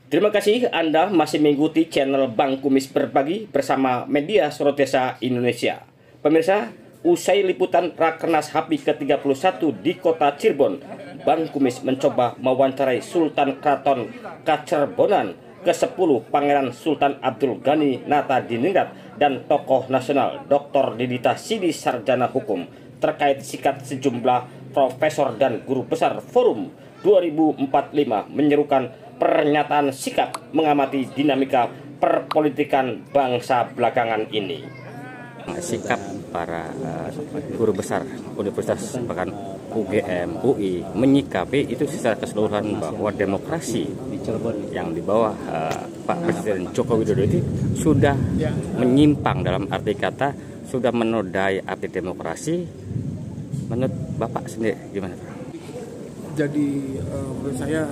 Terima kasih Anda masih mengikuti channel Bang Kumis Berbagi bersama media Sorotesa Indonesia. Pemirsa, usai liputan Rakernas HAPI ke-31 di kota Cirebon, Bang Kumis mencoba mewawancarai Sultan Keraton Kacerbonan ke-10 Pangeran Sultan Abdul Ghani Nata-Diningrat dan tokoh nasional Dr. Didita Sidi Sarjana Hukum terkait sikap sejumlah profesor dan guru besar Forum 2045 menyerukan pernyataan sikap mengamati dinamika perpolitikan bangsa belakangan ini. Sikap para guru besar universitas bahkan UGM, UI menyikapi itu secara keseluruhan bahwa demokrasi yang di bawah Pak Presiden Joko Widodo itu sudah menyimpang, dalam arti kata sudah menodai arti demokrasi. Menurut Bapak sendiri gimana, Pak? Jadi menurut saya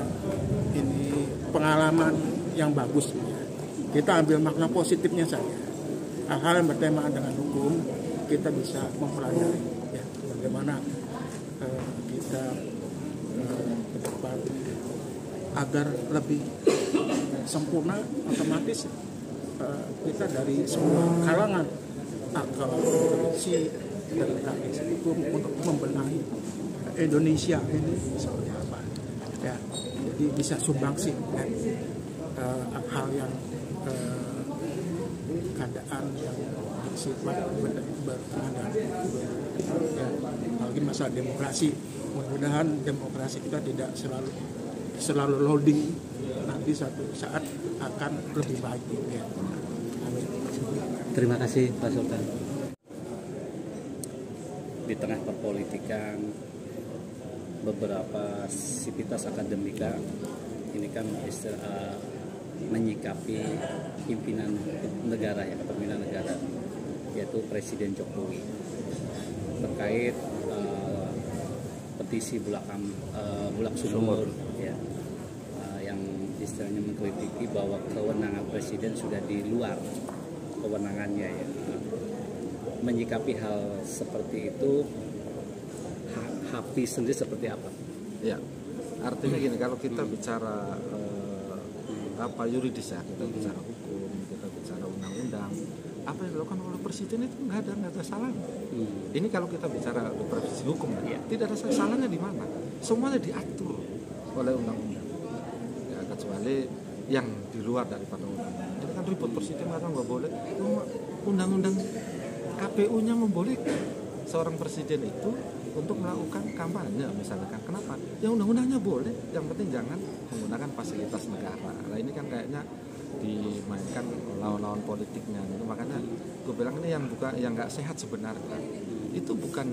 ini pengalaman yang bagus. Kita ambil makna positifnya saja. Hal-hal yang bertema dengan hukum kita bisa mempelajari ya, bagaimana kita ke depan agar lebih sempurna. Otomatis kita dari semua kalangan akademisi dan praktis hukum untuk membenahi Indonesia ini seperti apa ya, jadi bisa sumbangsi ya, hal yang keadaan yang bersifat berkeadilan ya, apalagi masa demokrasi. Mudah-mudahan demokrasi kita tidak selalu loading, nanti suatu saat akan lebih baik ya. Amin. Terima kasih Pak Sultan. Di tengah perpolitikan, beberapa sivitas akademika ini kan menyikapi pimpinan negara ya, kepemimpinan negara, yaitu Presiden Jokowi terkait petisi bulak sumur ya, yang istilahnya mengkritiki bahwa kewenangan presiden sudah di luar kewenangannya ya. Menyikapi hal seperti itu, HAPI sendiri seperti apa? Ya, artinya gini, kalau kita bicara yuridis ya, kita bicara hukum, kita bicara undang-undang, apa yang dilakukan oleh presiden itu nggak ada salahnya. Ini kalau kita bicara supervisi hukum, tidak ada salahnya di mana? Semuanya diatur oleh undang-undang. Ya, kecuali yang di luar daripada undang-undang. Ini kan ribut, presiden nggak boleh. Undang-undang KPU-nya membolehkan seorang presiden itu untuk melakukan kampanye misalnya kan. Kenapa? Ya undang-undangnya boleh, yang penting jangan menggunakan fasilitas negara. Nah ini kan kayaknya dimainkan lawan-lawan politiknya gitu. Makanya gue bilang ini yang nggak sehat sebenarnya. Itu bukan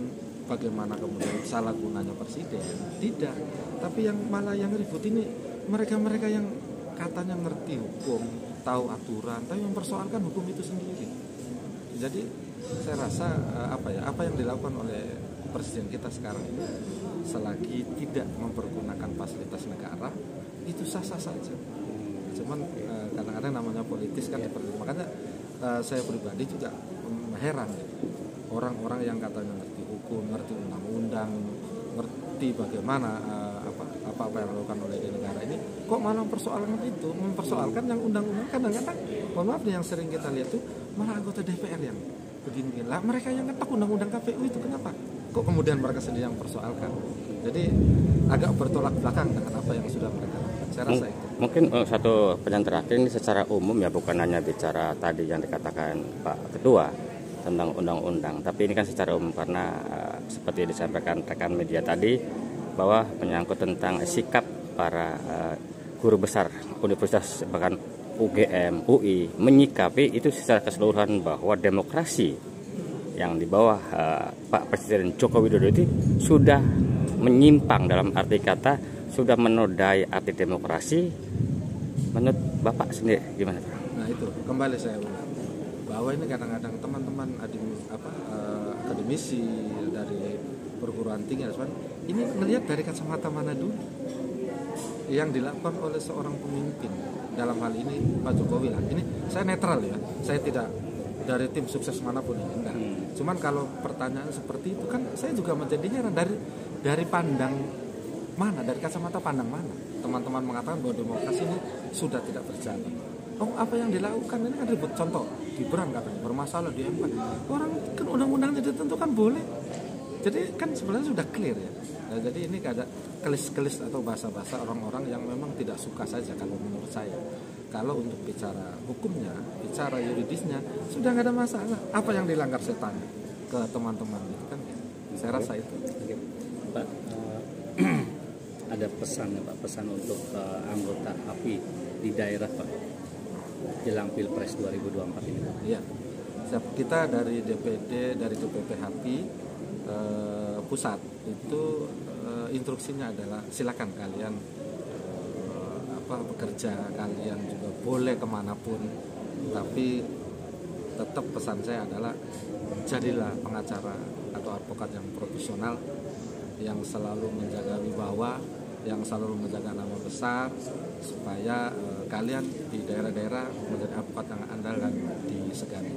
bagaimana kemudian salah gunanya presiden, tidak. Tapi yang malah yang ribut ini mereka-mereka yang katanya ngerti hukum, tahu aturan, tapi mempersoalkan hukum itu sendiri. Jadi saya rasa apa yang dilakukan oleh presiden kita sekarang ini, selagi tidak mempergunakan fasilitas negara, itu sah-sah saja. Cuman kadang-kadang namanya politis kan seperti itu. Makanya saya pribadi juga heran orang-orang yang katanya ngerti hukum, ngerti undang-undang, ngerti bagaimana apa yang dilakukan oleh negara ini, kok malah mempersoalkan yang undang-undang. Kadang-kadang mohon maaf nih, yang sering kita lihat tuh malah anggota DPR yang begini lah, mereka yang ngetok undang-undang KPU itu kenapa? Kok kemudian mereka sendiri yang persoalkan? Jadi agak bertolak belakang dengan apa yang sudah mereka lakukan. Saya rasa itu. Mungkin satu pertanyaan terakhir ini secara umum ya, bukan hanya bicara tadi yang dikatakan Pak Ketua tentang undang-undang, tapi ini kan secara umum karena seperti disampaikan rekan media tadi bahwa menyangkut tentang sikap para guru besar universitas bahkan UGM, UI menyikapi itu secara keseluruhan bahwa demokrasi yang di bawah Pak Presiden Joko Widodo itu sudah menyimpang, dalam arti kata sudah menodai arti demokrasi. Menurut Bapak sendiri gimana, Pak? Nah itu kembali saya ulang bahwa ini kadang-kadang teman-teman akademisi dari perguruan tinggi ini melihat dari kacamata mana dulu yang dilakukan oleh seorang pemimpin. Dalam hal ini Pak Jokowi lah. Ini saya netral ya. Saya tidak dari tim sukses manapun ini enggak. Cuman kalau pertanyaan seperti itu kan saya juga menjadi heran dari pandang mana, dari kacamata pandang mana. teman-teman mengatakan bahwa demokrasi ini sudah tidak berjalan. Oh, apa yang dilakukan ini kan ribut. Contoh, Gibran katanya bermasalah di MK. Orang kan undang-undangnya ditentukan boleh. Jadi kan sebenarnya sudah clear ya. Nah, jadi ini ada kelis-kelis atau bahasa-bahasa orang-orang yang memang tidak suka saja kalau menurut saya. Kalau untuk bicara hukumnya, bicara yuridisnya, sudah nggak ada masalah. Apa yang dilanggar saya tanya ke teman-teman itu kan? Saya rasa itu. Oke. Pak, ada pesan ya Pak, pesan untuk anggota HAPI di daerah Pak jelang Pilpres 2024 ini. Iya. Kita dari DPD, dari DPP HAPI pusat itu instruksinya adalah silakan kalian bekerja, kalian juga boleh kemanapun, tapi tetap pesan saya adalah jadilah pengacara atau advokat yang profesional, yang selalu menjaga wibawa, yang selalu menjaga nama besar, supaya kalian di daerah-daerah menjadi advokat yang andal dan disegani.